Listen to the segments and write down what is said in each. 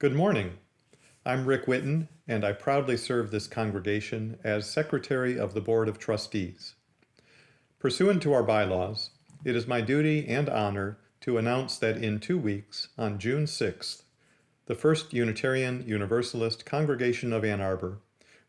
Good morning. I'm Rick Whitten, and I proudly serve this congregation as Secretary of the Board of Trustees. Pursuant to our bylaws, it is my duty and honor to announce that in 2 weeks, on June 6th, the First Unitarian Universalist Congregation of Ann Arbor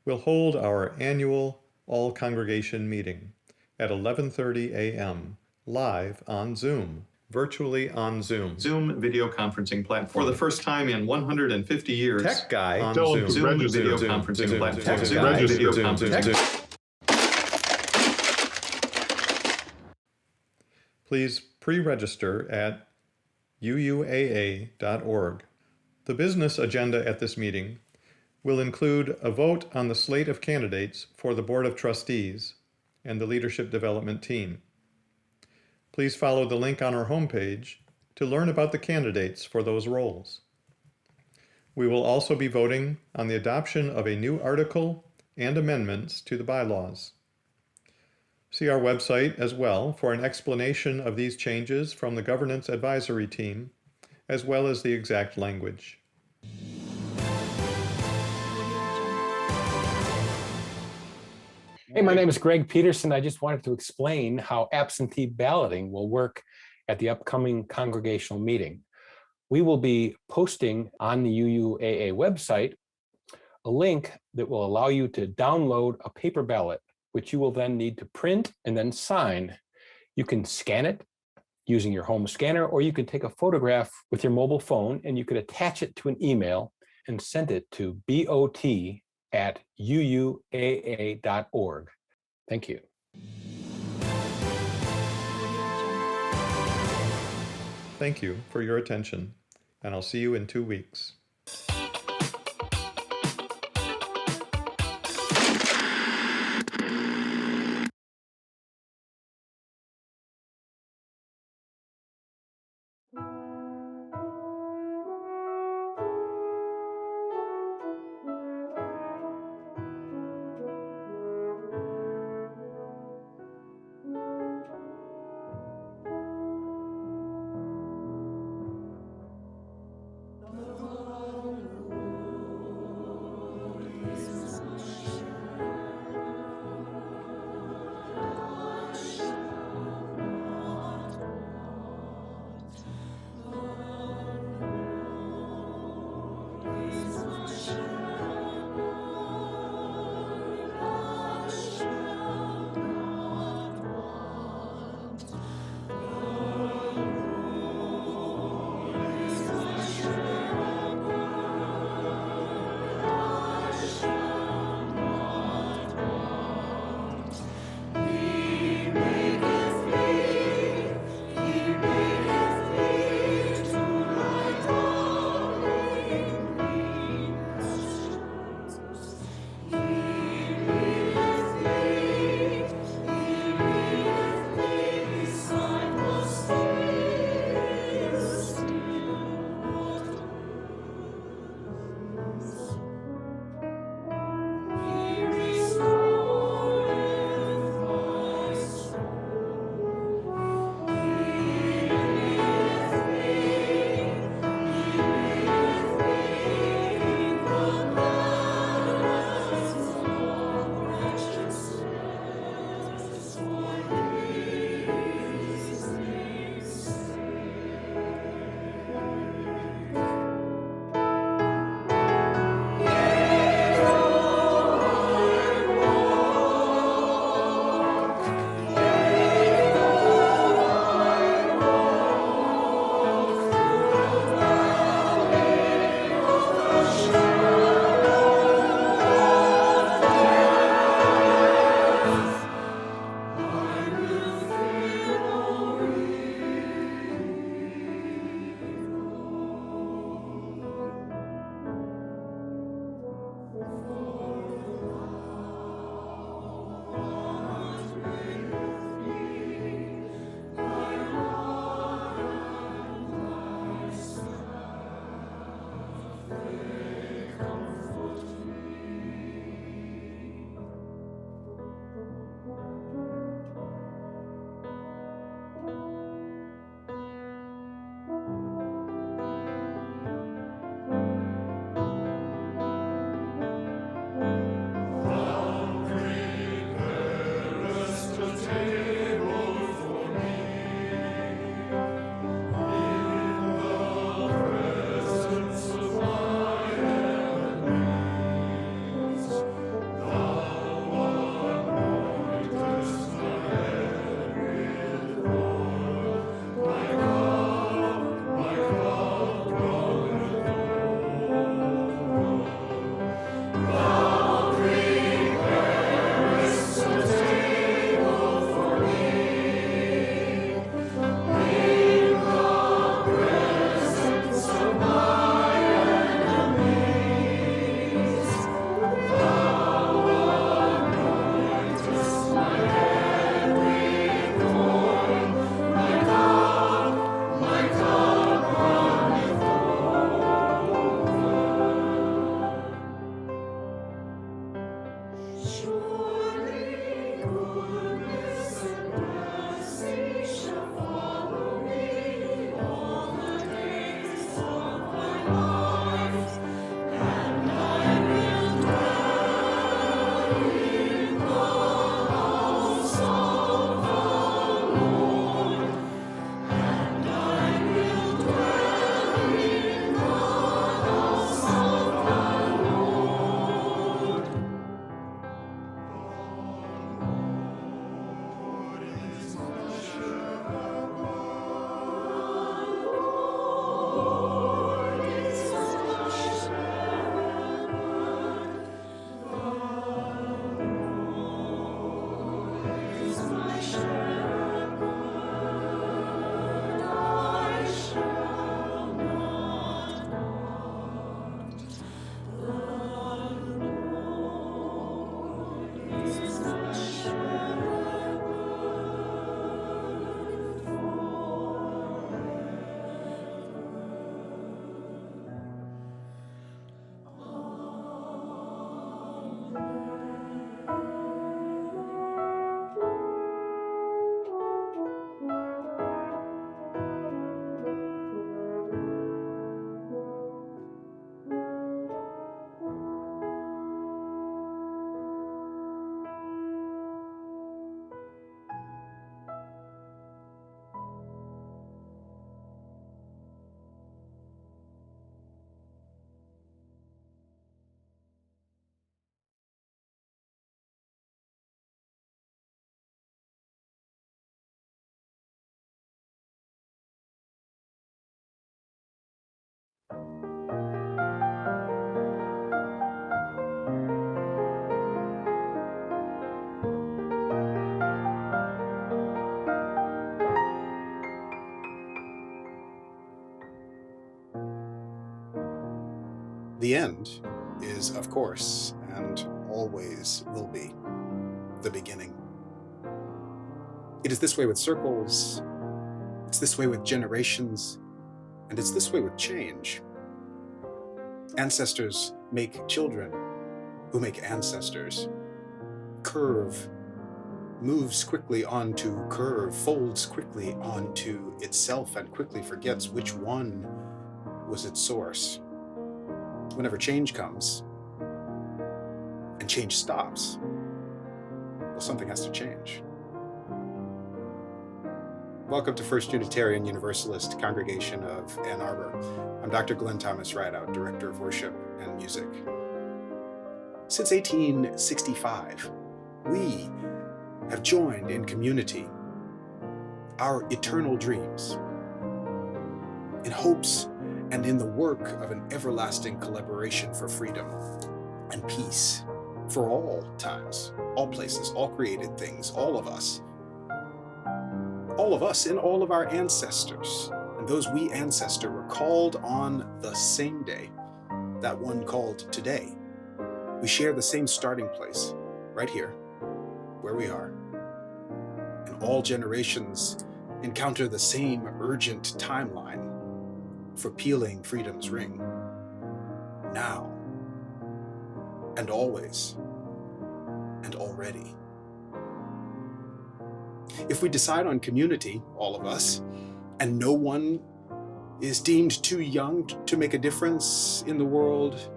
will hold our annual all-congregation meeting at 11:30 a.m. live on Zoom. Virtually on Zoom. Zoom video conferencing platform. For the first time in 150 years. Tech guy on Tell Zoom. him to Zoom register. video Zoom, conferencing Zoom, platform. Zoom, Zoom register. video Zoom, conferencing. Zoom. Please pre-register at UUAA.org. The business agenda at this meeting will include a vote on the slate of candidates for the Board of Trustees and the Leadership Development Team. Please follow the link on our homepage to learn about the candidates for those roles. We will also be voting on the adoption of a new article and amendments to the bylaws. See our website as well for an explanation of these changes from the Governance Advisory Team, as well as the exact language. Hey, my name is Greg Peterson. I just wanted to explain how absentee balloting will work at the upcoming congregational meeting. We will be posting on the UUAA website a link that will allow you to download a paper ballot, which you will then need to print and then sign. You can scan it using your home scanner, or you can take a photograph with your mobile phone and you could attach it to an email and send it to bot@uuaa.org. Thank you. Thank you for your attention, and I'll see you in 2 weeks. the end is, of course, and always will be, the beginning. It is this way with circles, it's this way with generations, and it's this way with change. Ancestors make children who make ancestors. Curve moves quickly onto curve, folds quickly onto itself, and quickly forgets which one was its source. Whenever change comes, and change stops, well, something has to change. Welcome to First Unitarian Universalist Congregation of Ann Arbor. I'm Dr. Glen Rideout, Director of Worship and Music. Since 1865, we have joined in community our eternal dreams, in hopes and in the work of an everlasting collaboration for freedom and peace for all times, all places, all created things, all of us and all of our ancestors. And those we ancestor were called on the same day, that one called today. We share the same starting place, right here, where we are. And all generations encounter the same urgent timeline for pealing freedom's ring. Now, and always, and already. If we decide on community, all of us, and no one is deemed too young to make a difference in the world,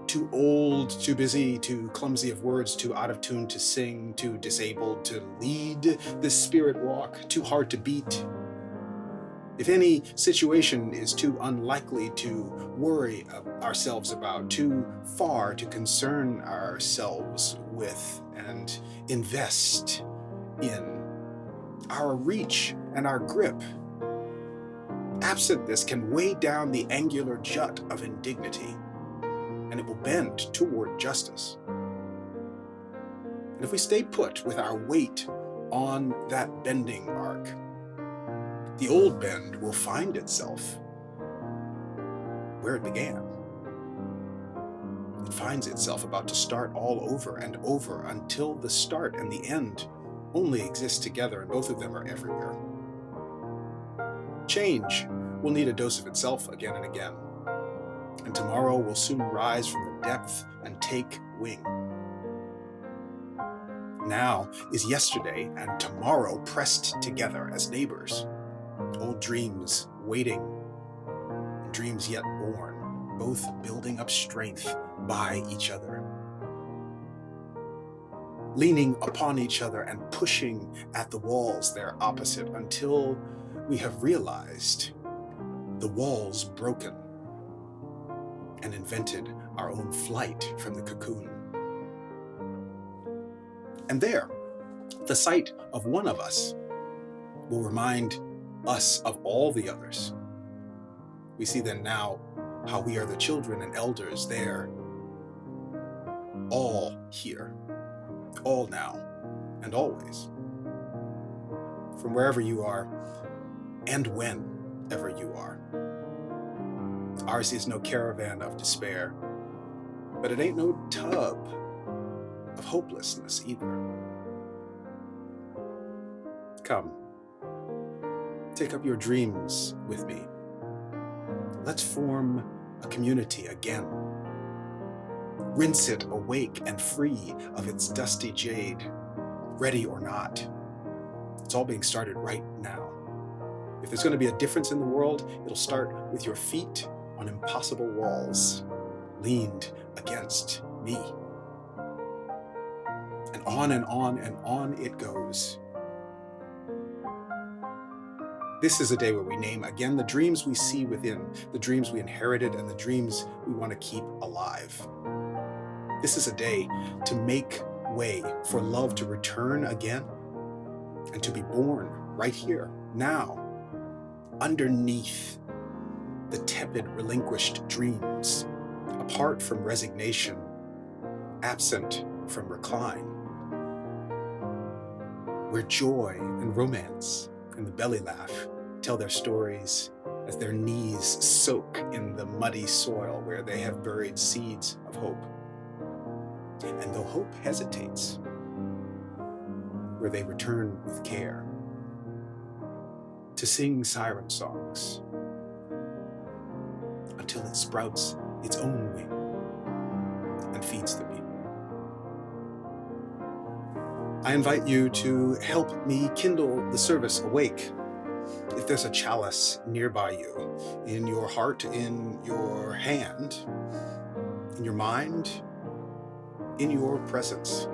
too old, too busy, too clumsy of words, too out of tune to sing, too disabled to lead this spirit walk, too hard to beat. If any situation is too unlikely to worry ourselves about, too far to concern ourselves with and invest in, our reach and our grip, absent this, can weigh down the angular jut of indignity, and it will bend toward justice. And if we stay put with our weight on that bending arc, the old bend will find itself where it began. It finds itself about to start all over and over until the start and the end only exist together, and both of them are everywhere. Change will need a dose of itself again and again, and tomorrow will soon rise from the depth and take wing. Now is yesterday and tomorrow pressed together as neighbors, old dreams waiting, and dreams yet born, both building up strength by each other, leaning upon each other and pushing at the walls they're opposite until we have realized the walls broken and invented our own flight from the cocoon. And there, the sight of one of us will remind us of all the others. We see then now how we are the children and elders there, all here, all now, and always. From wherever you are, and whenever you are. Ours is no caravan of despair, but it ain't no tub of hopelessness either. Come, take up your dreams with me. Let's form a community again. Rinse it awake and free of its dusty jade, ready or not. It's all being started right now. If there's going to be a difference in the world, it'll start with your feet on impossible walls, leaned against me. And on and on and on it goes. This is a day where we name again the dreams we see within, the dreams we inherited, and the dreams we want to keep alive. This is a day to make way for love to return again and to be born right here, now, underneath the tepid, relinquished dreams, apart from resignation, absent from recline, where joy and romance and the belly laugh tell their stories as their knees soak in the muddy soil where they have buried seeds of hope. And though hope hesitates, where they return with care to sing siren songs until it sprouts its own wing and feeds the people. I invite you to help me kindle the service awake. If there's a chalice nearby you, in your heart, in your hand, in your mind, in your presence,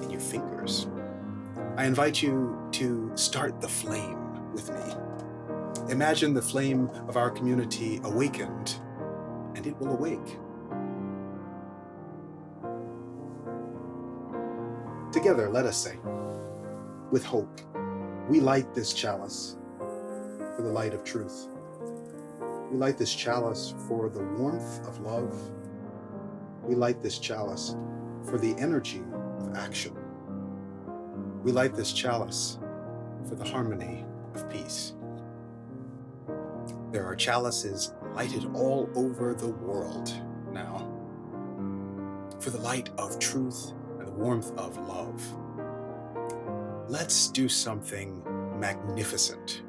in your fingers, I invite you to start the flame with me. Imagine the flame of our community awakened, and it will awake. Together, let us say, with hope, we light this chalice for the light of truth. We light this chalice for the warmth of love. We light this chalice for the energy of action. We light this chalice for the harmony of peace. There are chalices lighted all over the world now for the light of truth and the warmth of love. Let's do something magnificent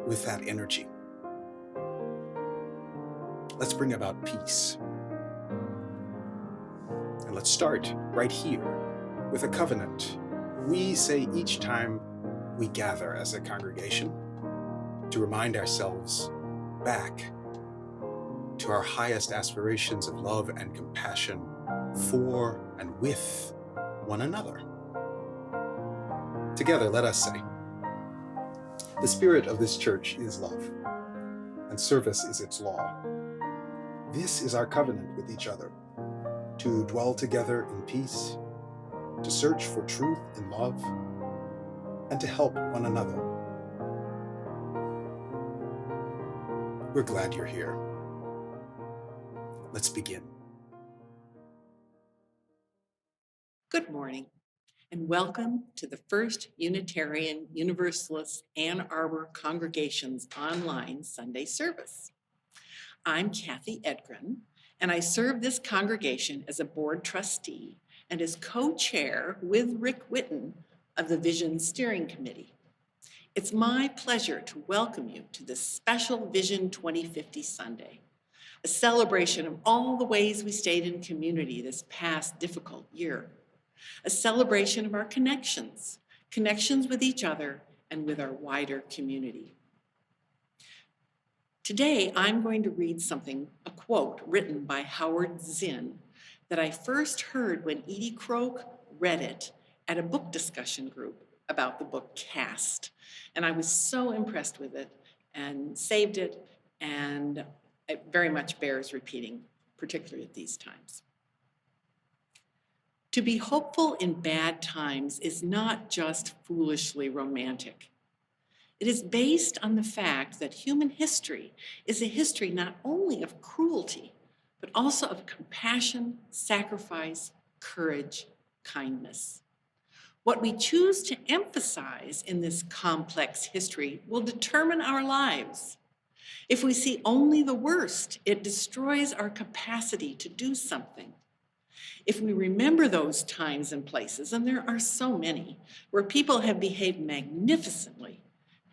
with that energy. Let's bring about peace. And let's start right here with a covenant we say each time we gather as a congregation to remind ourselves back to our highest aspirations of love and compassion for and with one another. Together, let us say, the spirit of this church is love, and service is its law. This is our covenant with each other, to dwell together in peace, to search for truth in love, and to help one another. We're glad you're here. Let's begin. Good morning, and welcome to the First Unitarian Universalist Ann Arbor Congregation's online Sunday service. I'm Kathy Edgren, and I serve this congregation as a board trustee and as co-chair with Rick Whitten of the Vision Steering Committee. It's my pleasure to welcome you to this special Vision 2050 Sunday, a celebration of all the ways we stayed in community this past difficult year, a celebration of our connections with each other and with our wider community. Today, I'm going to read a quote written by Howard Zinn that I first heard when Edie Croak read it at a book discussion group about the book Cast. And I was so impressed with it and saved it, and it very much bears repeating, particularly at these times. To be hopeful in bad times is not just foolishly romantic. It is based on the fact that human history is a history not only of cruelty, but also of compassion, sacrifice, courage, kindness. What we choose to emphasize in this complex history will determine our lives. If we see only the worst, it destroys our capacity to do something. If we remember those times and places, and there are so many, where people have behaved magnificently,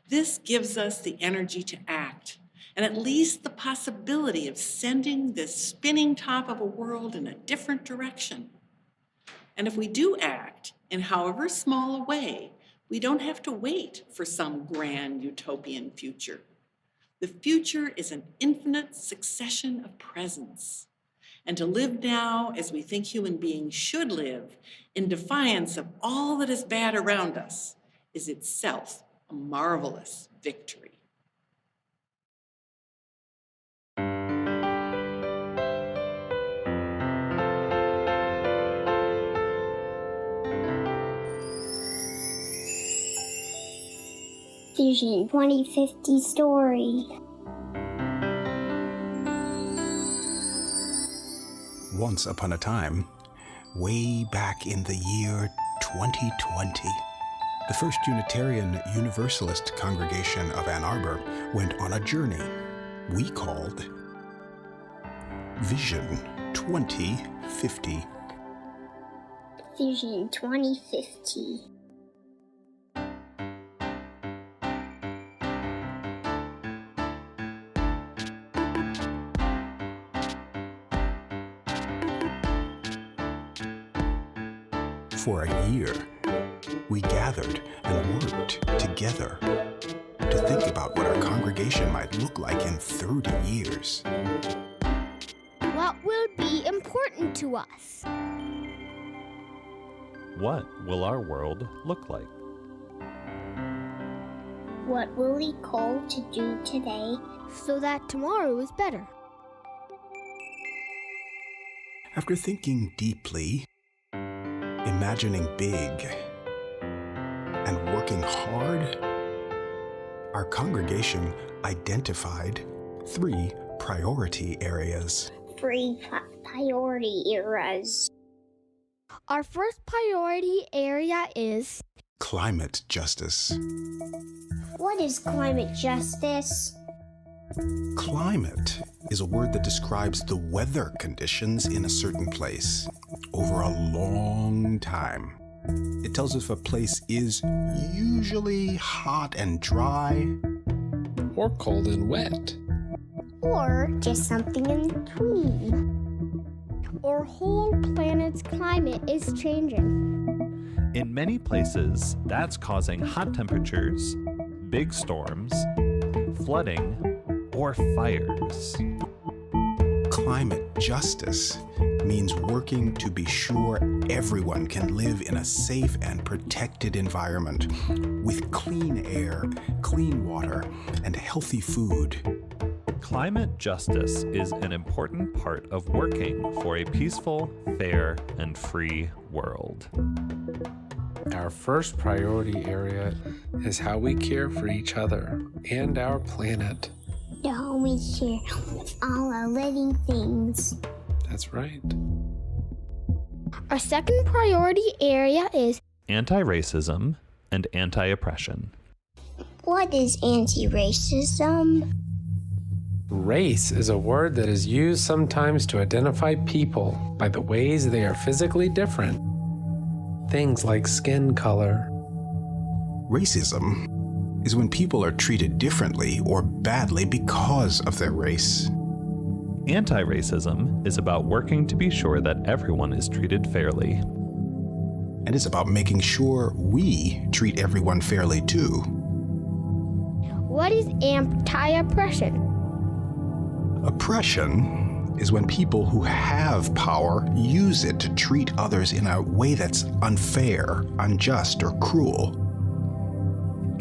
this gives us the energy to act, and at least the possibility of sending this spinning top of a world in a different direction. And if we do act, in however small a way, we don't have to wait for some grand utopian future. The future is an infinite succession of presents. And to live now as we think human beings should live, in defiance of all that is bad around us, is itself a marvelous victory. Vision 2050 story. Once upon a time, way back in the year 2020, The First Unitarian Universalist Congregation of Ann Arbor went on a journey we called Vision 2050. Vision 2050. For a year, we gathered and worked together to think about what our congregation might look like in 30 years. What will be important to us? What will our world look like? What will we call to do today so that tomorrow is better? After thinking deeply, imagining big, and working hard, our congregation identified 3 priority areas. 3 priority areas. Our first priority area is Climate justice. What is climate justice? Climate is a word that describes the weather conditions in a certain place over a long time. It tells us if a place is usually hot and dry, or cold and wet, Or just something in between. our whole planet's climate is changing. In many places, that's causing hot temperatures, big storms, flooding, or fires. Climate justice means working to be sure everyone can live in a safe and protected environment with clean air, clean water, and healthy food. Climate justice is an important part of working for a peaceful, fair, and free world. our first priority area is how we care for each other and our planet. To always share with all our living things. That's right. Our second priority area is Anti-racism and anti-oppression. What is anti-racism? Race is a word that is used sometimes to identify people by the ways they are physically different. Things like skin color. Racism is when people are treated differently or badly because of their race. Anti-racism is about working to be sure that everyone is treated fairly. And it's about making sure we treat everyone fairly too. what is anti-oppression? Oppression is when people who have power use it to treat others in a way that's unfair, unjust, or cruel.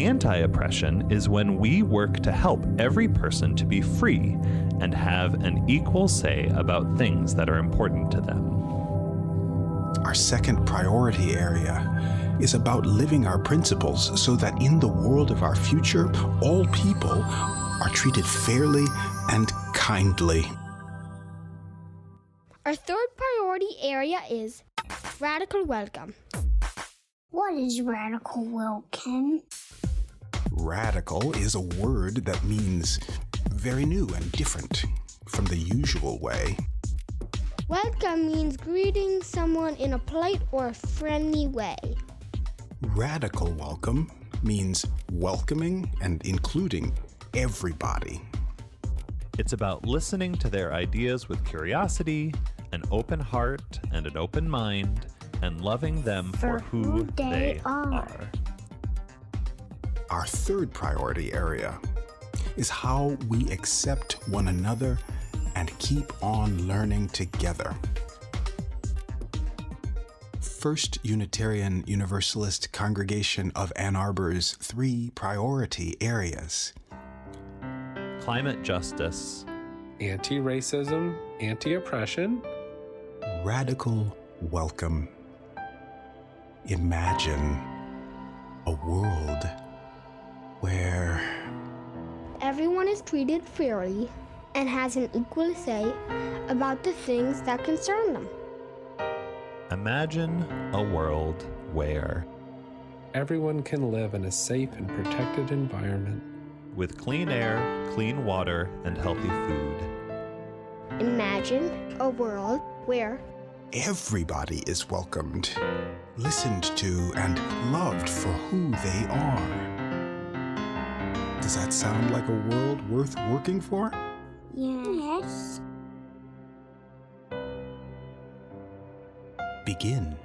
Anti-oppression is when we work to help every person to be free and have an equal say about things that are important to them. Our second priority area is about living our principles so that in the world of our future, all people are treated fairly and kindly. Our third priority area is radical welcome. What is radical welcome? Radical is a word that means very new and different from the usual way. Welcome means greeting someone in a polite or friendly way. Radical welcome means welcoming and including everybody. It's about listening to their ideas with curiosity, an open heart, and an open mind, and loving them for who they are. Our third priority area is how we accept one another and keep on learning together. First Unitarian Universalist Congregation of Ann Arbor's 3 priority areas. Climate justice, Anti-racism, anti-oppression, Radical welcome. Imagine a world where Everyone is treated fairly and has an equal say about the things that concern them. imagine a world where everyone can live in a safe and protected environment. With clean air, clean water, and healthy food. Imagine a world where Everybody is welcomed, listened to, and loved for who they are. Does that sound like a world worth working for? Yes. Begin.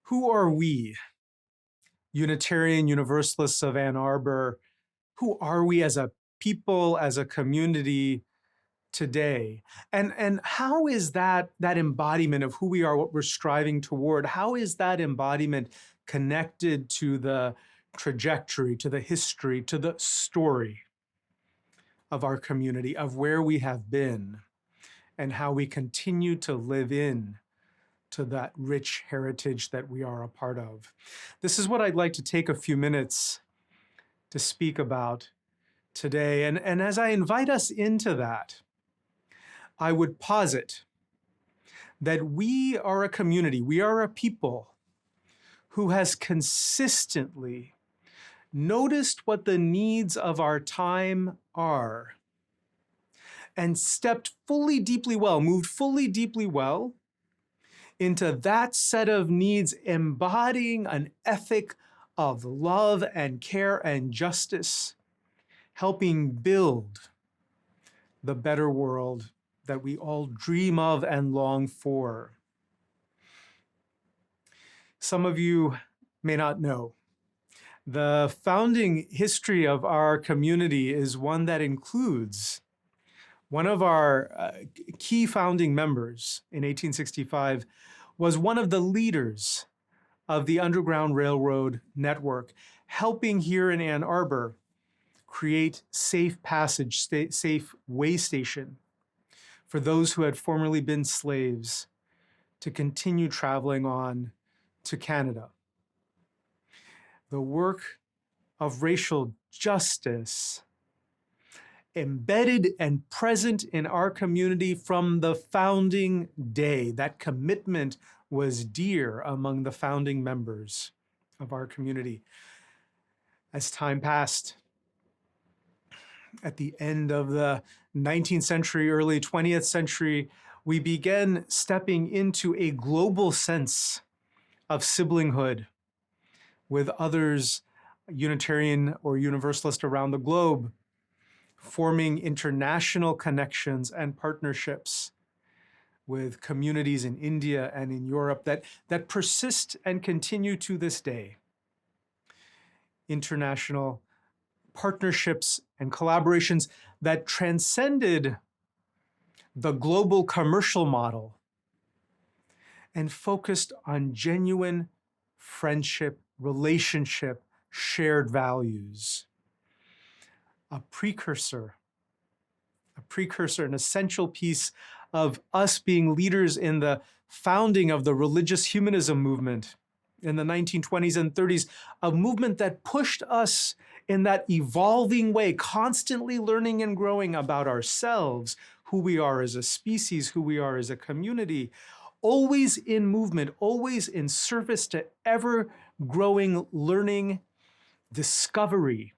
Who are we, Unitarian Universalists of Ann Arbor? Who are we as a people, as a community today? And how is that embodiment of who we are, what we're striving toward, how is that embodiment connected to the trajectory, to the history, to the story of our community, of where we have been, and how we continue to live in to that rich heritage that we are a part of? This is what I'd like to take a few minutes to speak about today. And as I invite us into that, I would posit that we are a community, we are a people who has consistently noticed what the needs of our time are and stepped fully, deeply well, moved fully, deeply well into that set of needs, embodying an ethic of love and care and justice, helping build the better world that we all dream of and long for. Some of you may not know, the founding history of our community is one that includes one of our key founding members in 1865 was one of the leaders of the Underground Railroad network, helping here in Ann Arbor create safe passage, safe way station for those who had formerly been slaves to continue traveling on to Canada. The work of racial justice embedded and present in our community from the founding day. That commitment was dear among the founding members of our community. As time passed, at the end of the 19th century, early 20th century, we began stepping into a global sense of siblinghood with others, Unitarian or Universalist around the globe, forming international connections and partnerships with communities in India and in Europe that persist and continue to this day. International partnerships and collaborations that transcended the global commercial model and focused on genuine friendship, relationship, shared values. A precursor, an essential piece of us being leaders in the founding of the religious humanism movement in the 1920s and 30s, a movement that pushed us in that evolving way, constantly learning and growing about ourselves, who we are as a species, who we are as a community, always in movement, always in service to ever-growing learning, discovery,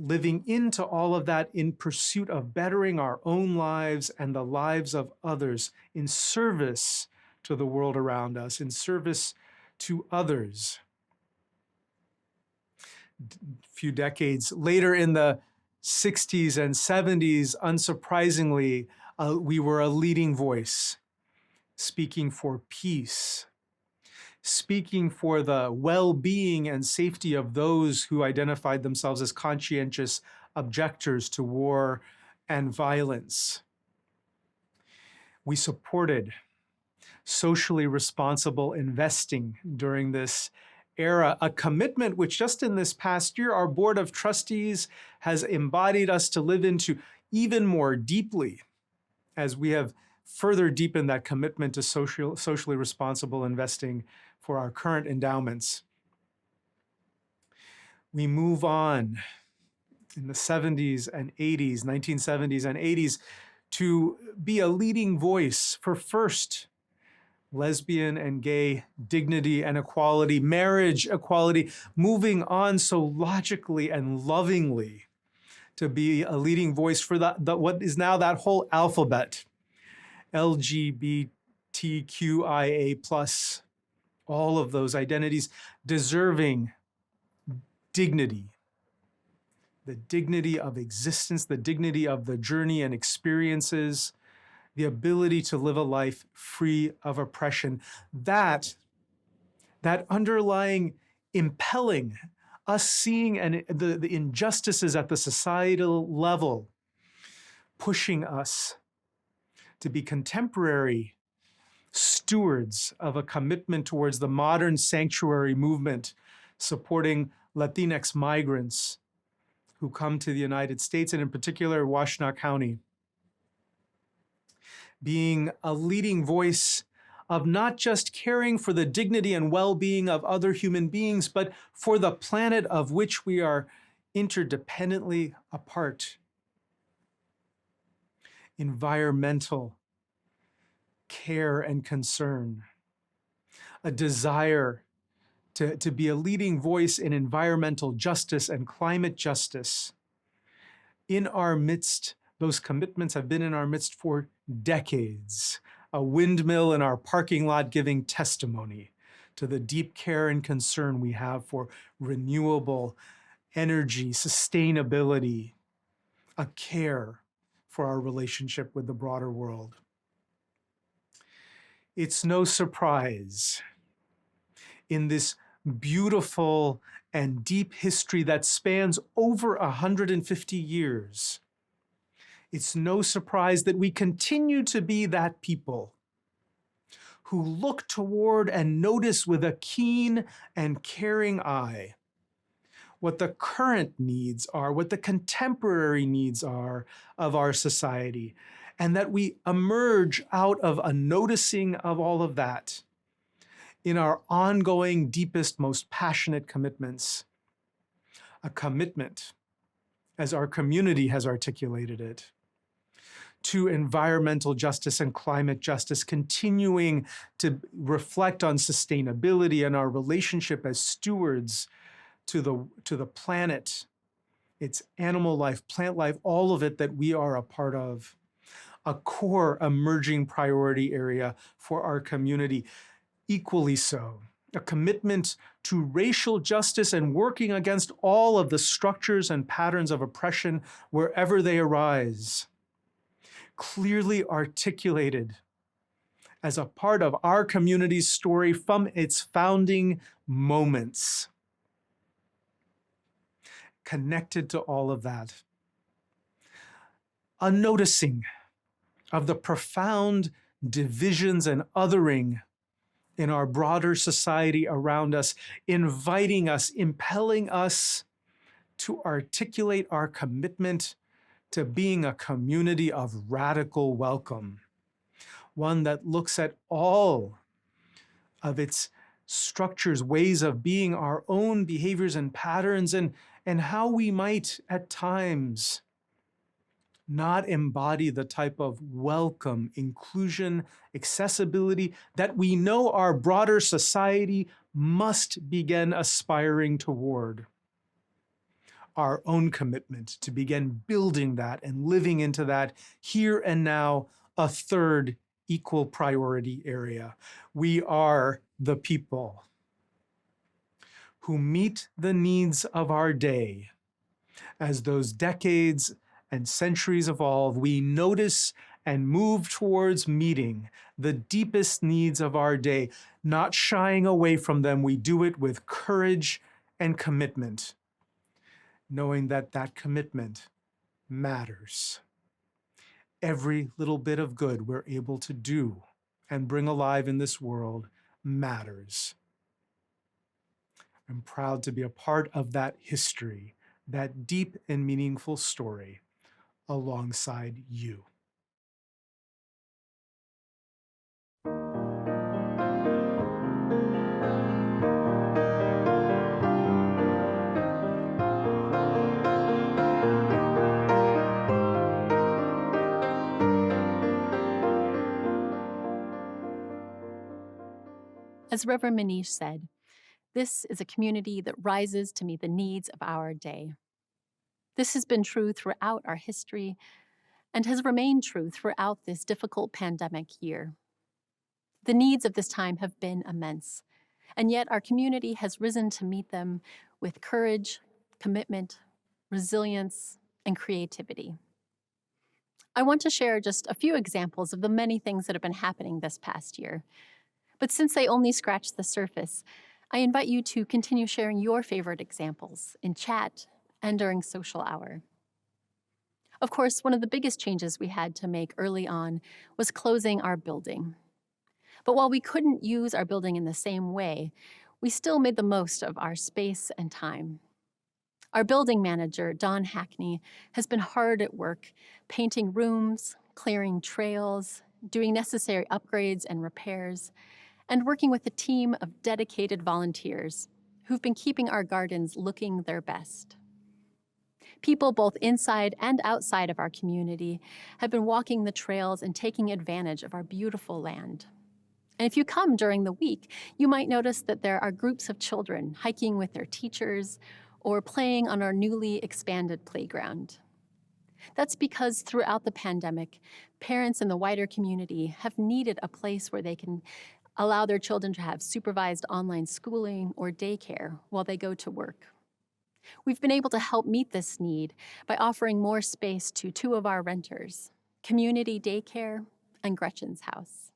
living into all of that in pursuit of bettering our own lives and the lives of others, in service to the world around us, in service to others. A few decades later, in the 60s and 70s, unsurprisingly, We were a leading voice, speaking for peace, speaking for the well-being and safety of those who identified themselves as conscientious objectors to war and violence. We supported socially responsible investing during this era, a commitment which just in this past year, our Board of Trustees has embodied us to live into even more deeply as we have further deepened that commitment to socially responsible investing for our current endowments. We move on in the 70s and 80s, 1970s and 80s, to be a leading voice for first lesbian and gay dignity and equality, marriage equality, moving on so logically and lovingly to be a leading voice for what is now that whole alphabet, LGBTQIA+, all of those identities deserving dignity, the dignity of existence, the dignity of the journey and experiences, the ability to live a life free of oppression. That underlying impelling us seeing the injustices at the societal level, pushing us to be contemporary stewards of a commitment towards the modern sanctuary movement, supporting Latinx migrants who come to the United States, and in particular, Washtenaw County. Being a leading voice of not just caring for the dignity and well-being of other human beings, but for the planet of which we are interdependently a part. Environmental care and concern, a desire to be a leading voice in environmental justice and climate justice. In our midst, those commitments have been in our midst for decades. A windmill in our parking lot giving testimony to the deep care and concern we have for renewable energy, sustainability, a care for our relationship with the broader world. It's no surprise in this beautiful and deep history that spans over 150 years. It's no surprise that we continue to be that people who look toward and notice with a keen and caring eye what the current needs are, what the contemporary needs are of our society, and that we emerge out of a noticing of all of that in our ongoing, deepest, most passionate commitments. A commitment, as our community has articulated it, to environmental justice and climate justice, continuing to reflect on sustainability and our relationship as stewards to the planet, its animal life, plant life, all of it that we are a part of. A core emerging priority area for our community. Equally so, a commitment to racial justice and working against all of the structures and patterns of oppression wherever they arise. Clearly articulated as a part of our community's story from its founding moments. Connected to all of that. A noticing of the profound divisions and othering in our broader society around us, inviting us, impelling us to articulate our commitment to being a community of radical welcome, one that looks at all of its structures, ways of being, our own behaviors and patterns, and how we might at times not embody the type of welcome, inclusion, accessibility that we know our broader society must begin aspiring toward. Our own commitment to begin building that and living into that here and now, a third equal priority area. We are the people who meet the needs of our day. As those decades and centuries evolve, we notice and move towards meeting the deepest needs of our day, not shying away from them. We do it with courage and commitment, knowing that that commitment matters. Every little bit of good we're able to do and bring alive in this world matters. I'm proud to be a part of that history, that deep and meaningful story, alongside you. As Reverend Manish said, this is a community that rises to meet the needs of our day. This has been true throughout our history and has remained true throughout this difficult pandemic year. The needs of this time have been immense, and yet our community has risen to meet them with courage, commitment, resilience, and creativity. I want to share just a few examples of the many things that have been happening this past year. But since they only scratch the surface, I invite you to continue sharing your favorite examples in chat and during social hour. Of course, one of the biggest changes we had to make early on was closing our building. But while we couldn't use our building in the same way, we still made the most of our space and time. Our building manager, Don Hackney, has been hard at work, painting rooms, clearing trails, doing necessary upgrades and repairs, and working with a team of dedicated volunteers who've been keeping our gardens looking their best. People both inside and outside of our community have been walking the trails and taking advantage of our beautiful land. And if you come during the week, you might notice that there are groups of children hiking with their teachers or playing on our newly expanded playground. That's because throughout the pandemic, parents in the wider community have needed a place where they can allow their children to have supervised online schooling or daycare while they go to work. We've been able to help meet this need by offering more space to two of our renters, Community Daycare and Gretchen's House.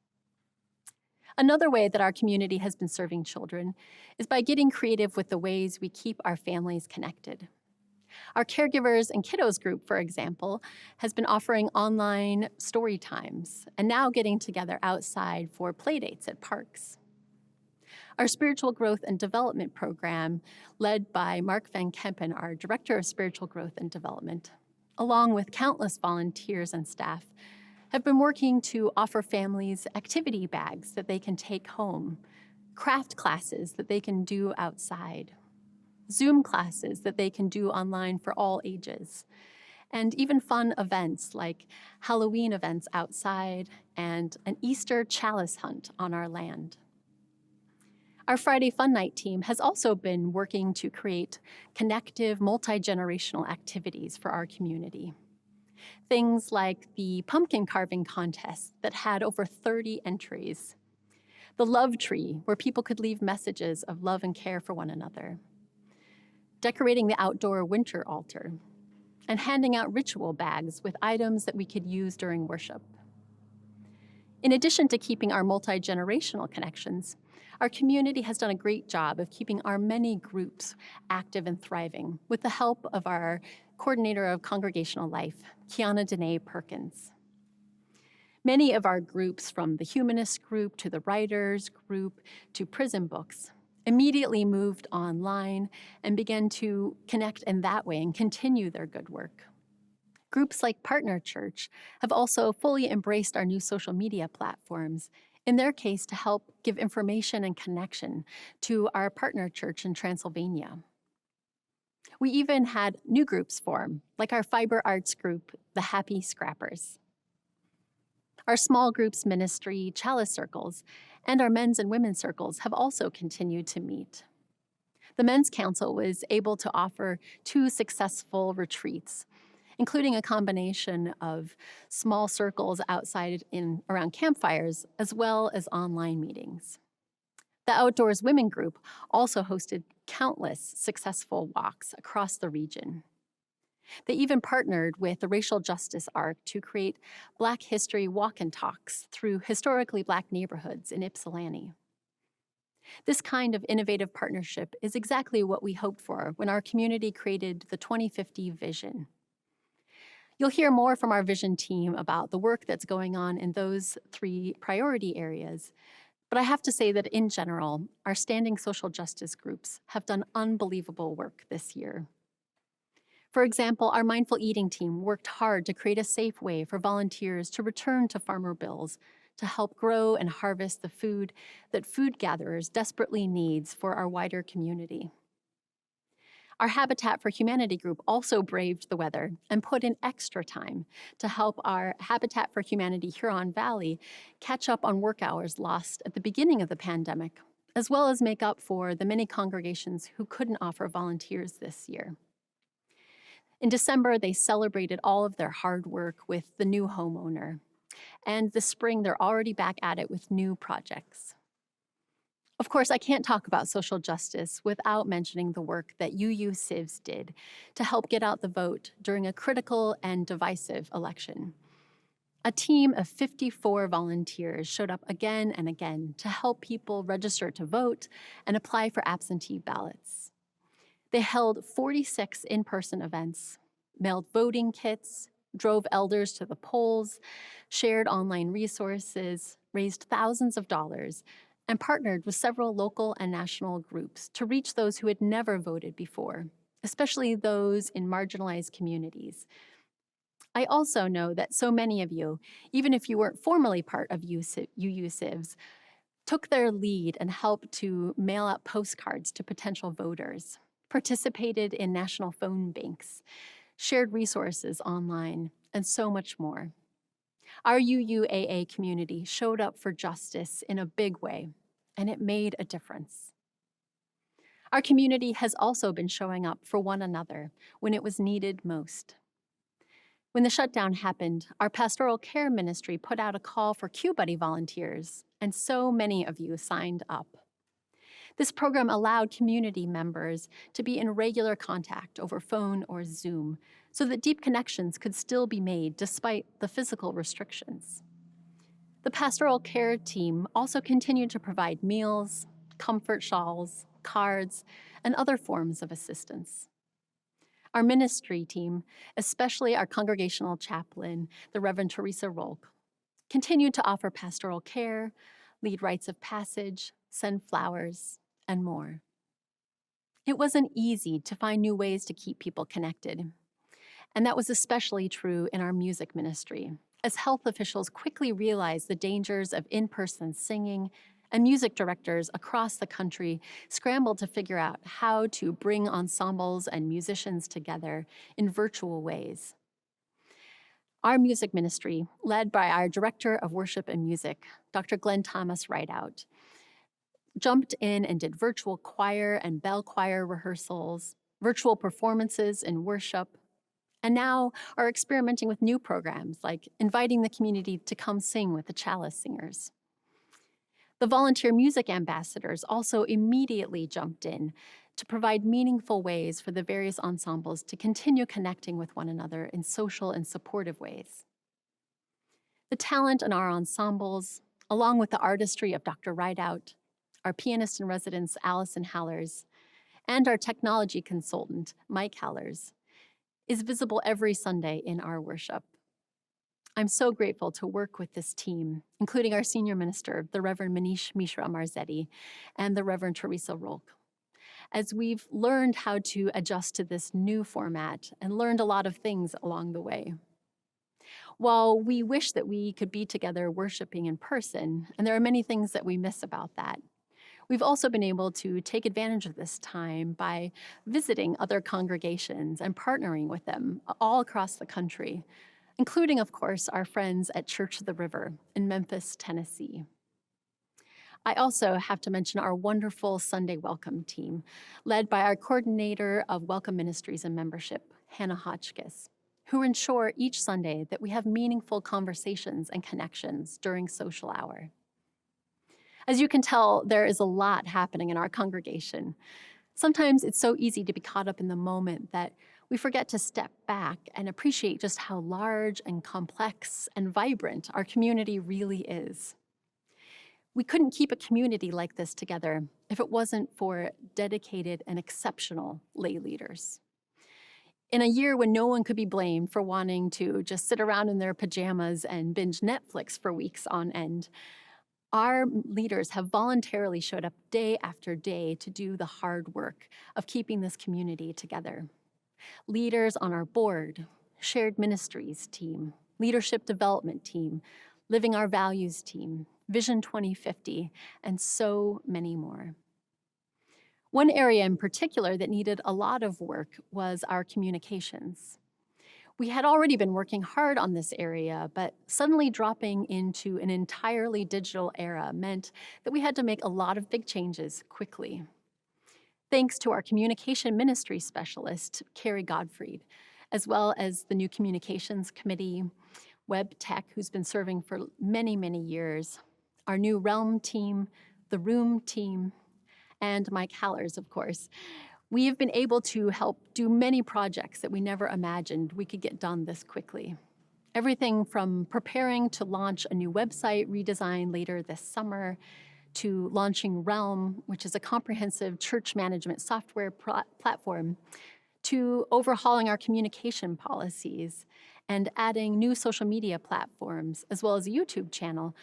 Another way that our community has been serving children is by getting creative with the ways we keep our families connected. Our Caregivers and Kiddos group, for example, has been offering online story times and now getting together outside for playdates at parks. Our Spiritual Growth and Development program, led by Mark Van Kempen, our Director of Spiritual Growth and Development, along with countless volunteers and staff, have been working to offer families activity bags that they can take home, craft classes that they can do outside, Zoom classes that they can do online for all ages, and even fun events like Halloween events outside and an Easter chalice hunt on our land. Our Friday Fun Night team has also been working to create connective, multi-generational activities for our community. Things like the pumpkin carving contest that had over 30 entries, the love tree where people could leave messages of love and care for one another, decorating the outdoor winter altar, and handing out ritual bags with items that we could use during worship. In addition to keeping our multi-generational connections, our community has done a great job of keeping our many groups active and thriving with the help of our coordinator of congregational life, Kiana Danae Perkins. Many of our groups, from the humanist group to the writers group to prison books, immediately moved online and began to connect in that way and continue their good work. Groups like Partner Church have also fully embraced our new social media platforms, in their case to help give information and connection to our partner church in Transylvania. We even had new groups form, like our fiber arts group, the Happy Scrappers. Our small groups ministry, Chalice Circles, and our men's and women's circles have also continued to meet. The Men's Council was able to offer 2 successful retreats, including a combination of small circles outside around campfires, as well as online meetings. The Outdoors Women Group also hosted countless successful walks across the region. They even partnered with the Racial Justice Arc to create Black History Walk and Talks through historically Black neighborhoods in Ypsilanti. This kind of innovative partnership is exactly what we hoped for when our community created the 2050 vision. You'll hear more from our vision team about the work that's going on in those 3 priority areas. But I have to say that in general, our standing social justice groups have done unbelievable work this year. For example, our mindful eating team worked hard to create a safe way for volunteers to return to Farmer Bill's to help grow and harvest the food that food gatherers desperately needs for our wider community. Our Habitat for Humanity group also braved the weather and put in extra time to help our Habitat for Humanity Huron Valley catch up on work hours lost at the beginning of the pandemic, as well as make up for the many congregations who couldn't offer volunteers this year. In December, they celebrated all of their hard work with the new homeowner. And this spring, they're already back at it with new projects. Of course, I can't talk about social justice without mentioning the work that UU Civs did to help get out the vote during a critical and divisive election. A team of 54 volunteers showed up again and again to help people register to vote and apply for absentee ballots. They held 46 in-person events, mailed voting kits, drove elders to the polls, shared online resources, raised thousands of dollars, and partnered with several local and national groups to reach those who had never voted before, especially those in marginalized communities. I also know that so many of you, even if you weren't formally part of UU Civs, took their lead and helped to mail out postcards to potential voters, participated in national phone banks, shared resources online, and so much more. Our UUAA community showed up for justice in a big way, and it made a difference. Our community has also been showing up for one another when it was needed most. When the shutdown happened, our pastoral care ministry put out a call for Q Buddy volunteers, and so many of you signed up. This program allowed community members to be in regular contact over phone or Zoom so that deep connections could still be made despite the physical restrictions. The pastoral care team also continued to provide meals, comfort shawls, cards, and other forms of assistance. Our ministry team, especially our Congregational Chaplain, the Reverend Theresa Rohlck, continued to offer pastoral care, lead rites of passage, send flowers, and more. It wasn't easy to find new ways to keep people connected, and that was especially true in our music ministry, as health officials quickly realized the dangers of in-person singing, and music directors across the country scrambled to figure out how to bring ensembles and musicians together in virtual ways. Our music ministry, led by our Director of Worship and Music, Dr. Glen Rideout, jumped in and did virtual choir and bell choir rehearsals, virtual performances in worship, and now are experimenting with new programs like inviting the community to come sing with the Chalice singers. The volunteer music ambassadors also immediately jumped in to provide meaningful ways for the various ensembles to continue connecting with one another in social and supportive ways. The talent in our ensembles, along with the artistry of Dr. Rideout, our Pianist-in-Residence, Allison Halerz, and our technology consultant, Mike Halerz, is visible every Sunday in our worship. I'm so grateful to work with this team, including our senior minister, the Reverend Manish Mishra-Marzetti, and the Reverend Theresa Rohlck, as we've learned how to adjust to this new format and learned a lot of things along the way. While we wish that we could be together worshiping in person, and there are many things that we miss about that, we've also been able to take advantage of this time by visiting other congregations and partnering with them all across the country, including, of course, our friends at Church of the River in Memphis, Tennessee. I also have to mention our wonderful Sunday Welcome team, led by our coordinator of Welcome Ministries and Membership, Hannah Hotchkiss, who ensure each Sunday that we have meaningful conversations and connections during social hour. As you can tell, there is a lot happening in our congregation. Sometimes it's so easy to be caught up in the moment that We forget to step back and appreciate just how large and complex and vibrant our community really is. We couldn't keep a community like this together if it wasn't for dedicated and exceptional lay leaders. In a year when no one could be blamed for wanting to just sit around in their pajamas and binge Netflix for weeks on end, our leaders have voluntarily showed up day after day to do the hard work of keeping this community together. Leaders on our board, shared ministries team, leadership development team, living our values team, Vision 2050, and so many more. One area in particular that needed a lot of work was our communications. We had already been working hard on this area, but suddenly dropping into an entirely digital era meant that we had to make a lot of big changes quickly. Thanks to our communication ministry specialist, Carrie Godfried, as well as the new communications committee, Web Tech, who's been serving for many, many years, our new Realm team, the Room team, and Mike Halerz, of course, we have been able to help do many projects that we never imagined we could get done this quickly. Everything from preparing to launch a new website redesign later this summer, to launching Realm, which is a comprehensive church management software platform, to overhauling our communication policies and adding new social media platforms, as well as a YouTube channel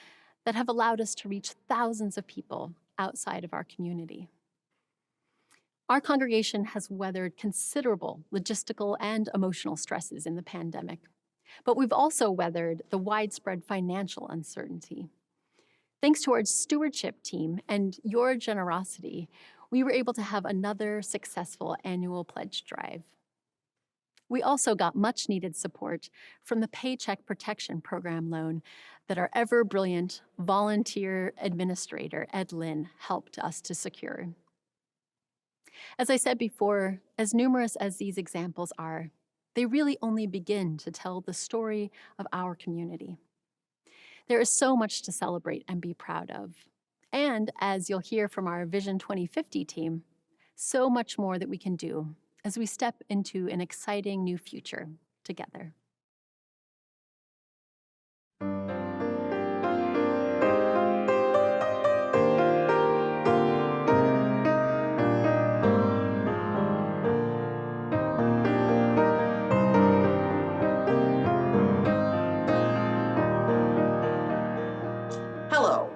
that have allowed us to reach thousands of people outside of our community. Our congregation has weathered considerable logistical and emotional stresses in the pandemic, but we've also weathered the widespread financial uncertainty. Thanks to our stewardship team and your generosity, we were able to have another successful annual pledge drive. We also got much needed support from the Paycheck Protection Program loan that our ever-brilliant volunteer administrator, Ed Lynn, helped us to secure. As I said before, as numerous as these examples are, they really only begin to tell the story of our community. There is so much to celebrate and be proud of. And as you'll hear from our Vision 2050 team, so much more that we can do as we step into an exciting new future together. Hello,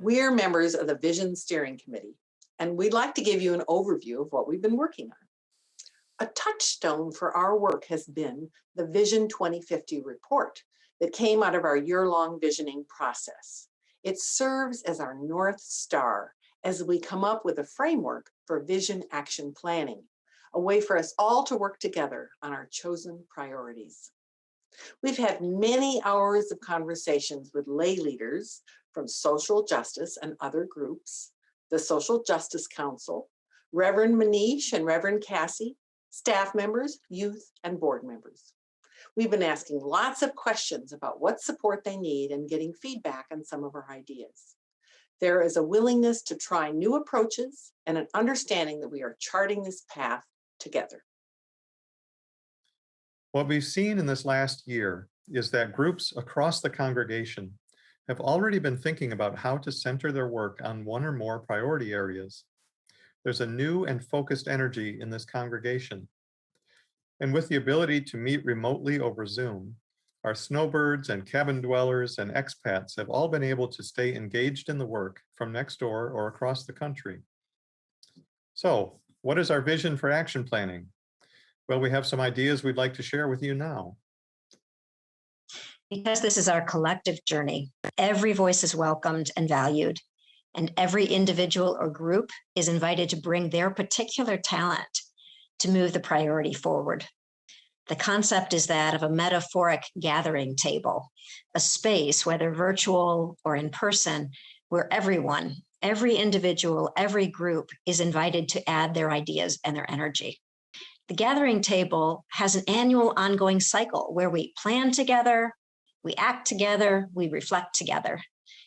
we're members of the Vision Steering Committee, and we'd like to give you an overview of what we've been working on. A touchstone for our work has been the Vision 2050 report that came out of our year-long visioning process. It serves as our North Star as we come up with a framework for vision action planning, a way for us all to work together on our chosen priorities. We've had many hours of conversations with lay leaders from social justice and other groups, the Social Justice Council, Reverend Manish and Reverend Cassie, staff members, youth, and board members. We've been asking lots of questions about what support they need and getting feedback on some of our ideas. There is a willingness to try new approaches and an understanding that we are charting this path together. What we've seen in this last year is that groups across the congregation have already been thinking about how to center their work on one or more priority areas. There's a new and focused energy in this congregation. And with the ability to meet remotely over Zoom, our snowbirds and cabin dwellers and expats have all been able to stay engaged in the work from next door or across the country. So, what is our vision for action planning? Well, we have some ideas we'd like to share with you now. Because this is our collective journey, every voice is welcomed and valued, and every individual or group is invited to bring their particular talent to move the priority forward. The concept is that of a metaphoric gathering table, a space, whether virtual or in person, where everyone, every individual, every group is invited to add their ideas and their energy. The gathering table has an annual ongoing cycle where we plan together, we act together, we reflect together.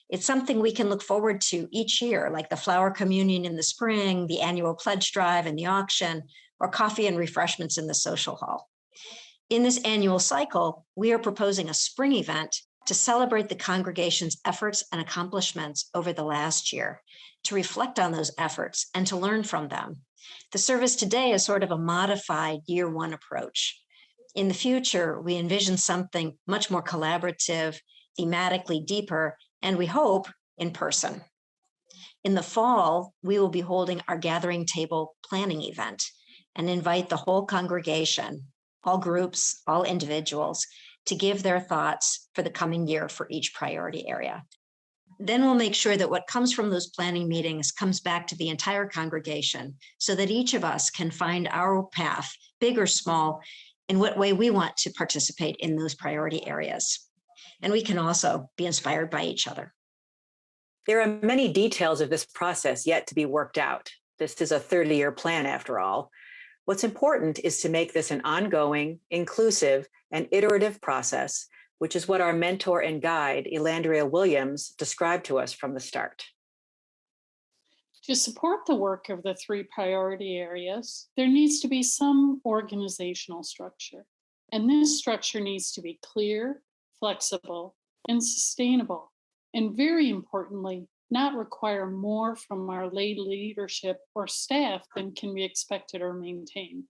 It's something we can look forward to each year, like the flower communion in the spring, the annual pledge drive and the auction, or coffee and refreshments in the social hall. In this annual cycle, we are proposing a spring event to celebrate the congregation's efforts and accomplishments over the last year, to reflect on those efforts and to learn from them. The service today is sort of a modified year one approach. In the future, we envision something much more collaborative, thematically deeper, and we hope in person. In the fall, we will be holding our gathering table planning event and invite the whole congregation, all groups, all individuals, to give their thoughts for the coming year for each priority area. Then we'll make sure that what comes from those planning meetings comes back to the entire congregation so that each of us can find our path, big or small, in what way we want to participate in those priority areas. And we can also be inspired by each other. There are many details of this process yet to be worked out. This is a 30-year plan after all. What's important is to make this an ongoing, inclusive, and iterative process, which is what our mentor and guide, Elandria Williams, described to us from the start. To support the work of the 3 priority areas, there needs to be some organizational structure. And this structure needs to be clear, flexible, and sustainable. And very importantly, not require more from our lay leadership or staff than can be expected or maintained.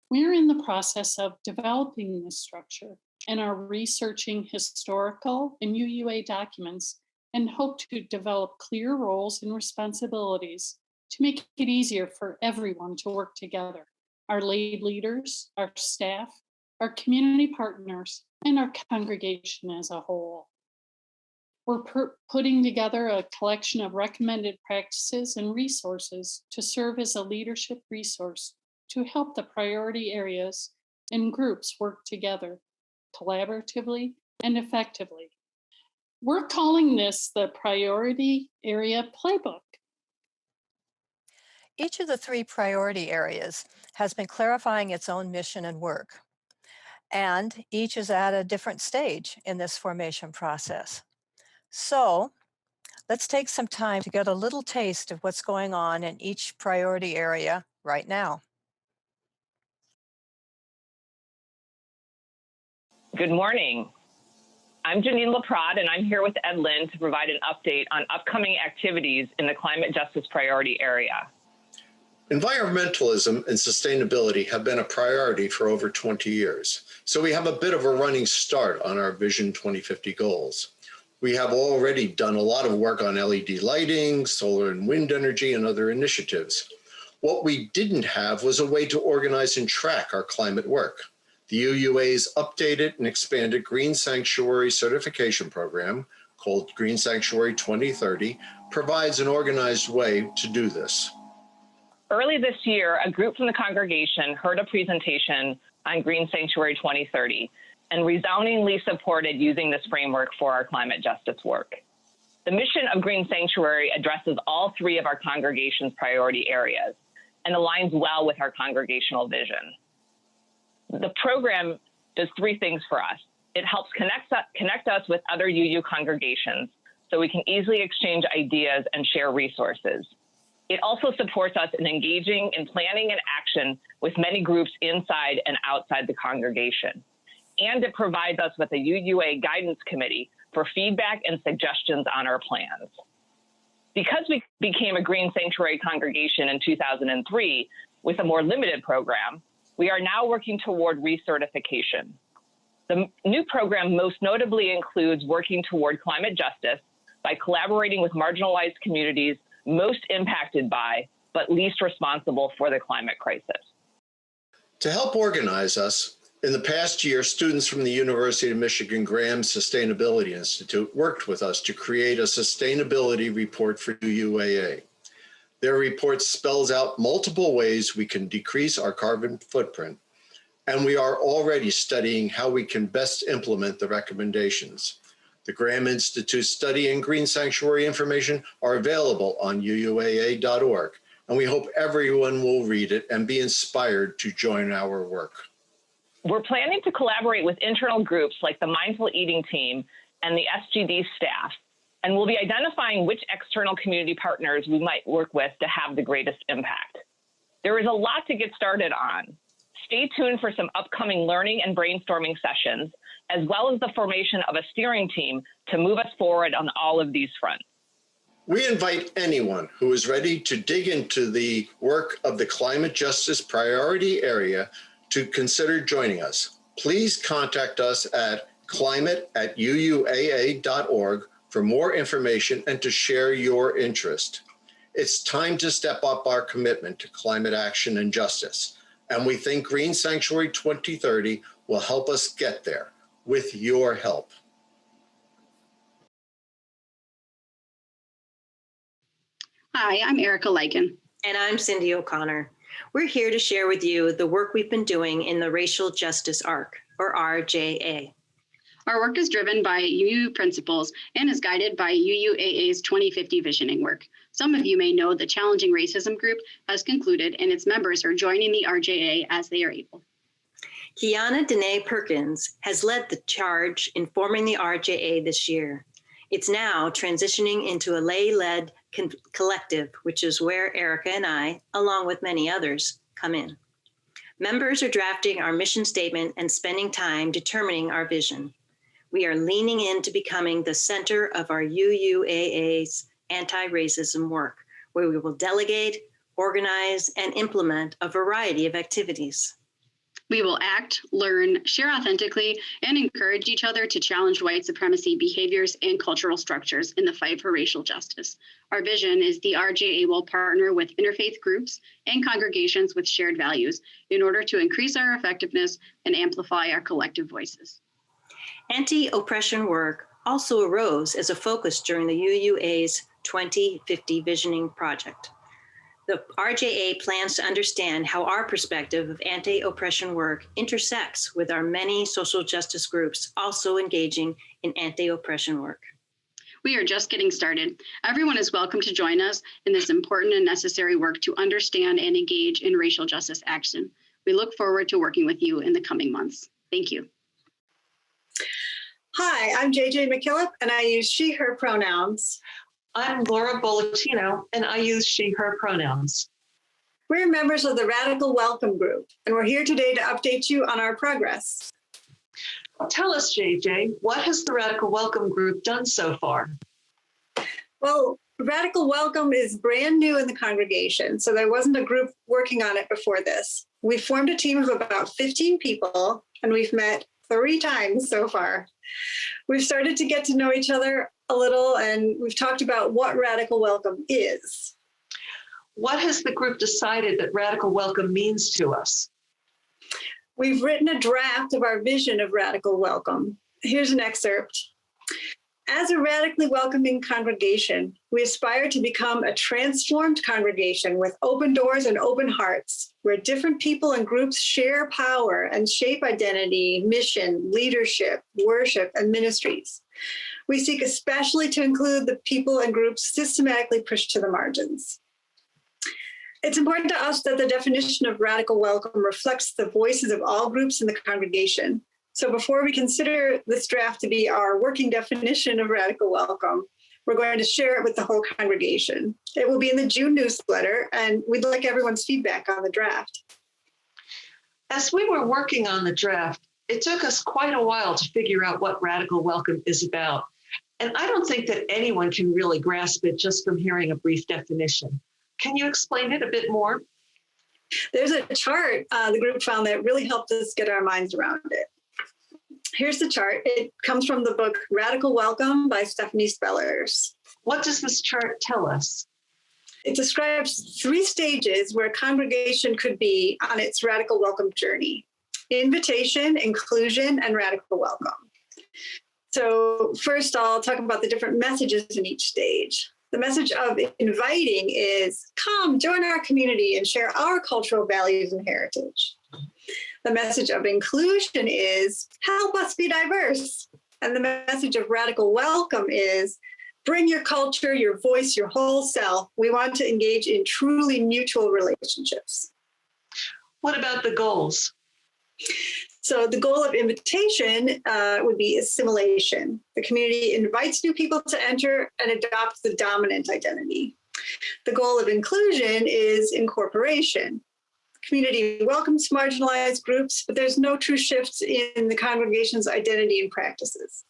We're in the process of developing this structure and are researching historical and UUA documents and hope to develop clear roles and responsibilities to make it easier for everyone to work together, our lay leaders, our staff, our community partners, and our congregation as a whole. We're putting together a collection of recommended practices and resources to serve as a leadership resource to help the priority areas and groups work together collaboratively and effectively. We're calling this the Priority Area Playbook. Each of the 3 priority areas has been clarifying its own mission and work, and each is at a different stage in this formation process. So let's take some time to get a little taste of what's going on in each priority area right now. Good morning. I'm Janine LaPrade, and I'm here with Ed Lynn to provide an update on upcoming activities in the climate justice priority area. Environmentalism and sustainability have been a priority for over 20 years, so we have a bit of a running start on our Vision 2050 goals. We have already done a lot of work on LED lighting, solar and wind energy, and other initiatives. What we didn't have was a way to organize and track our climate work. The UUA's updated and expanded Green Sanctuary Certification Program, called Green Sanctuary 2030, provides an organized way to do this. Early this year, a group from the congregation heard a presentation on Green Sanctuary 2030 and resoundingly supported using this framework for our climate justice work. The mission of Green Sanctuary addresses all 3 of our congregation's priority areas and aligns well with our congregational vision. The program does 3 things for us. It helps connect us with other UU congregations so we can easily exchange ideas and share resources. It also supports us in engaging in planning and action with many groups inside and outside the congregation. And it provides us with a UUA guidance committee for feedback and suggestions on our plans. Because we became a Green Sanctuary congregation in 2003 with a more limited program, we are now working toward recertification. The new program most notably includes working toward climate justice by collaborating with marginalized communities most impacted by, but least responsible for the climate crisis. To help organize us, in the past year, students from the University of Michigan Graham Sustainability Institute worked with us to create a sustainability report for UUAA. Their report spells out multiple ways we can decrease our carbon footprint, and we are already studying how we can best implement the recommendations. The Graham Institute study and Green Sanctuary information are available on UUAA.org, and we hope everyone will read it and be inspired to join our work. We're planning to collaborate with internal groups like the Mindful Eating team and the SGD staff and we'll be identifying which external community partners we might work with to have the greatest impact. There is a lot to get started on. Stay tuned for some upcoming learning and brainstorming sessions, as well as the formation of a steering team to move us forward on all of these fronts. We invite anyone who is ready to dig into the work of the climate justice priority area to consider joining us. Please contact us at climate@uuaa.org for more information and to share your interest. It's time to step up our commitment to climate action and justice, and we think Green Sanctuary 2030 will help us get there with your help. Hi, I'm Erica Lycan. And I'm Cindy O'Connor. We're here to share with you the work we've been doing in the Racial Justice Arc, or RJA. Our work is driven by UU principles and is guided by UUAA's 2050 visioning work. Some of you may know the Challenging Racism group has concluded and its members are joining the RJA as they are able. Kiana Danae Perkins has led the charge in forming the RJA this year. It's now transitioning into a lay-led collective, which is where Erica and I, along with many others, come in. Members are drafting our mission statement and spending time determining our vision. We are leaning into becoming the center of our UUAA's anti-racism work, where we will delegate, organize, and implement a variety of activities. We will act, learn, share authentically, and encourage each other to challenge white supremacy behaviors and cultural structures in the fight for racial justice. Our vision is the RJA will partner with interfaith groups and congregations with shared values in order to increase our effectiveness and amplify our collective voices. Anti-oppression work also arose as a focus during the UUA's 2050 Visioning Project. The RJA plans to understand how our perspective of anti-oppression work intersects with our many social justice groups also engaging in anti-oppression work. We are just getting started. Everyone is welcome to join us in this important and necessary work to understand and engage in racial justice action. We look forward to working with you in the coming months. Thank you. Hi, I'm JJ McKillop, and I use she, her pronouns. I'm Laura Bollicino, and I use she, her pronouns. We're members of the Radical Welcome Group, and we're here today to update you on our progress. Tell us, JJ, what has the Radical Welcome Group done so far? Well, Radical Welcome is brand new in the congregation, so there wasn't a group working on it before this. We formed a team of about 15 people, and we've met 3 times so far. We've started to get to know each other a little, and we've talked about what Radical Welcome is. What has the group decided that Radical Welcome means to us? We've written a draft of our vision of Radical Welcome. Here's an excerpt. As a radically welcoming congregation, we aspire to become a transformed congregation with open doors and open hearts, where different people and groups share power and shape identity, mission, leadership, worship, and ministries. We seek especially to include the people and groups systematically pushed to the margins. It's important to us that the definition of radical welcome reflects the voices of all groups in the congregation. So before we consider this draft to be our working definition of radical welcome, we're going to share it with the whole congregation. It will be in the June newsletter, and we'd like everyone's feedback on the draft. As we were working on the draft, it took us quite a while to figure out what radical welcome is about. And I don't think that anyone can really grasp it just from hearing a brief definition. Can you explain it a bit more? There's a chart the group found that really helped us get our minds around it. Here's the chart. It comes from the book Radical Welcome by Stephanie Spellers. What does this chart tell us? It describes 3 stages where a congregation could be on its radical welcome journey: invitation, inclusion, and radical welcome. So first, I'll talk about the different messages in each stage. The message of inviting is, come, join our community and share our cultural values and heritage. The message of inclusion is, help us be diverse. And the message of radical welcome is, bring your culture, your voice, your whole self. We want to engage in truly mutual relationships. What about the goals? So the goal of invitation would be assimilation. The community invites new people to enter and adopt the dominant identity. The goal of inclusion is incorporation. The community welcomes marginalized groups, but there's no true shifts in the congregation's identity and practices.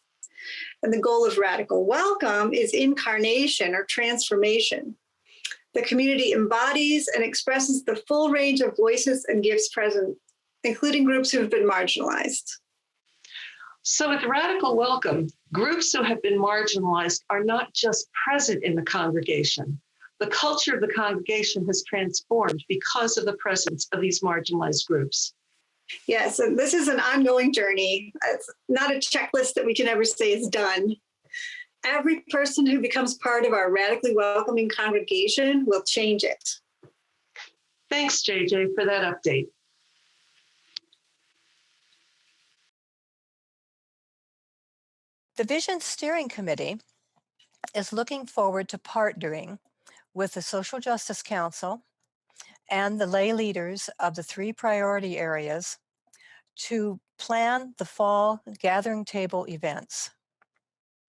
And the goal of radical welcome is incarnation or transformation. The community embodies and expresses the full range of voices and gifts present, including groups who have been marginalized. So with radical welcome, groups who have been marginalized are not just present in the congregation. The culture of the congregation has transformed because of the presence of these marginalized groups. Yes, and this is an ongoing journey. It's not a checklist that we can ever say is done. Every person who becomes part of our radically welcoming congregation will change it. Thanks, JJ, for that update. The Vision Steering Committee is looking forward to partnering with the Social Justice Council and the lay leaders of the 3 priority areas to plan the fall gathering table events.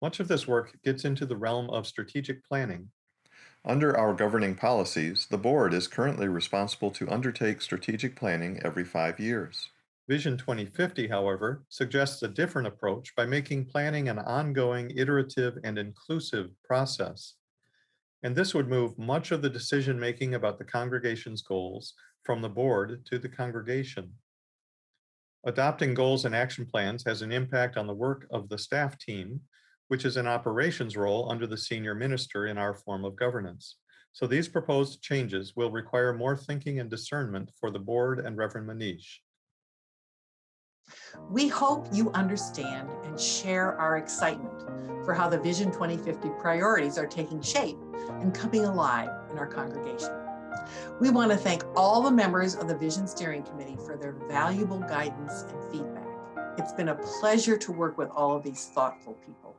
Much of this work gets into the realm of strategic planning. Under our governing policies, the board is currently responsible to undertake strategic planning every 5 years. Vision 2050, however, suggests a different approach by making planning an ongoing, iterative, and inclusive process. And this would move much of the decision-making about the congregation's goals from the board to the congregation. Adopting goals and action plans has an impact on the work of the staff team, which is an operations role under the senior minister in our form of governance. So these proposed changes will require more thinking and discernment for the board and Reverend Manish. We hope you understand and share our excitement for how the Vision 2050 priorities are taking shape and coming alive in our congregation. We want to thank all the members of the Vision Steering Committee for their valuable guidance and feedback. It's been a pleasure to work with all of these thoughtful people.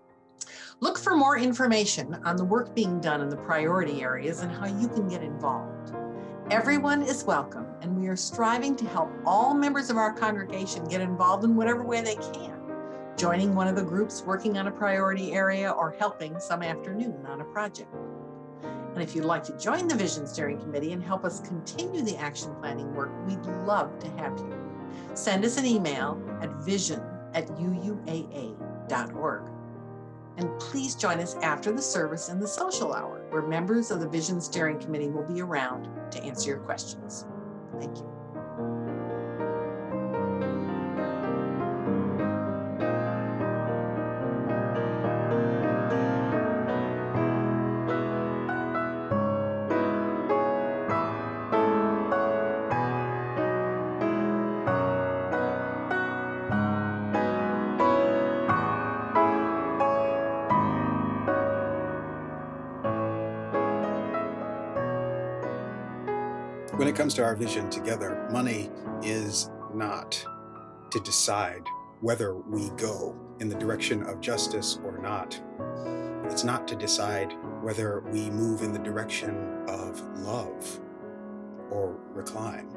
Look for more information on the work being done in the priority areas and how you can get involved. Everyone is welcome, and we are striving to help all members of our congregation get involved in whatever way they can, joining one of the groups working on a priority area or helping some afternoon on a project. And if you'd like to join the Vision Steering Committee and help us continue the action planning work, we'd love to have you. Send us an email at vision@uuaa.org. And please join us after the service in the social hour, where members of the Vision Steering Committee will be around to answer your questions. Thank you. When it comes to our vision together, money is not to decide whether we go in the direction of justice or not. It's not to decide whether we move in the direction of love or recline.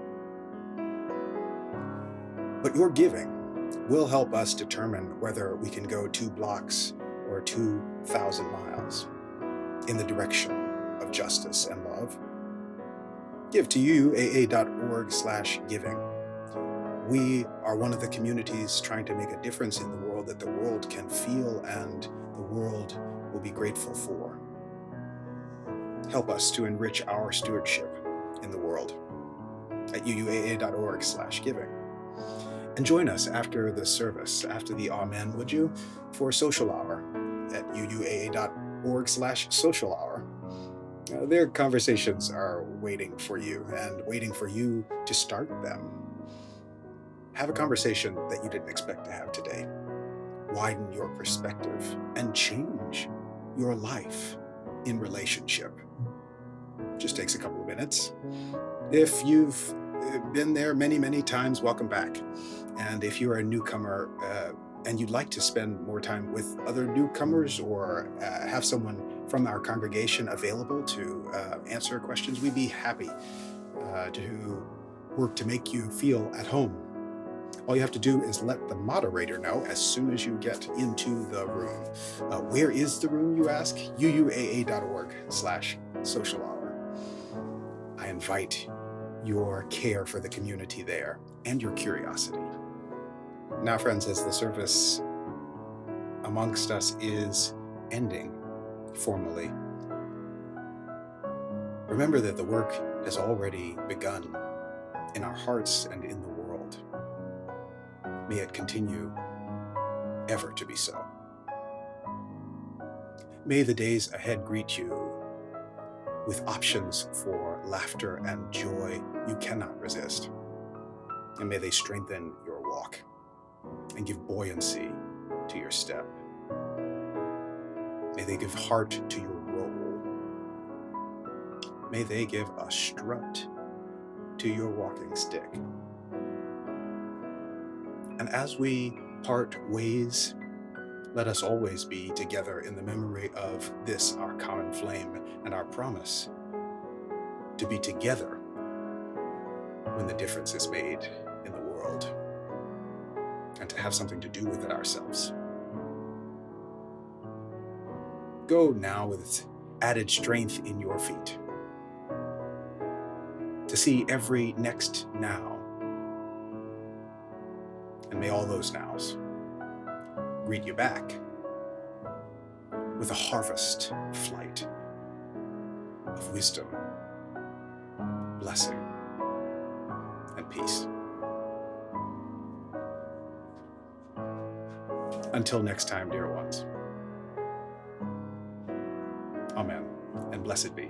But your giving will help us determine whether we can go 2 blocks or 2,000 miles in the direction of justice and love. Give to UUAA.org/giving. We are one of the communities trying to make a difference in the world that the world can feel and the world will be grateful for. Help us to enrich our stewardship in the world at UUAA.org/giving. And join us after the service, after the Amen, would you, for social hour at UUAA.org/social hour. Their conversations are waiting for you and waiting for you to start them. Have a conversation that you didn't expect to have today. Widen your perspective and change your life in relationship. Just takes a couple of minutes. If you've been there many, many times, welcome back. And if you're a newcomer and you'd like to spend more time with other newcomers or have someone from our congregation available to answer questions, we'd be happy to work to make you feel at home. All you have to do is let the moderator know as soon as you get into the room. Where is the room, you ask? UUAA.org/social hour. I invite your care for the community there and your curiosity. Now, friends, as the service amongst us is ending formally, remember that the work has already begun in our hearts and in the world. May it continue ever to be so. May the days ahead greet you with options for laughter and joy you cannot resist. And may they strengthen your walk and give buoyancy to your step. May they give heart to your roll. May they give a strut to your walking stick. And as we part ways, let us always be together in the memory of this, our common flame, and our promise to be together when the difference is made in the world, and to have something to do with it ourselves. Go now with added strength in your feet to see every next now. And may all those nows greet you back with a harvest flight of wisdom, blessing, and peace. Until next time, dear ones. Amen, and blessed be.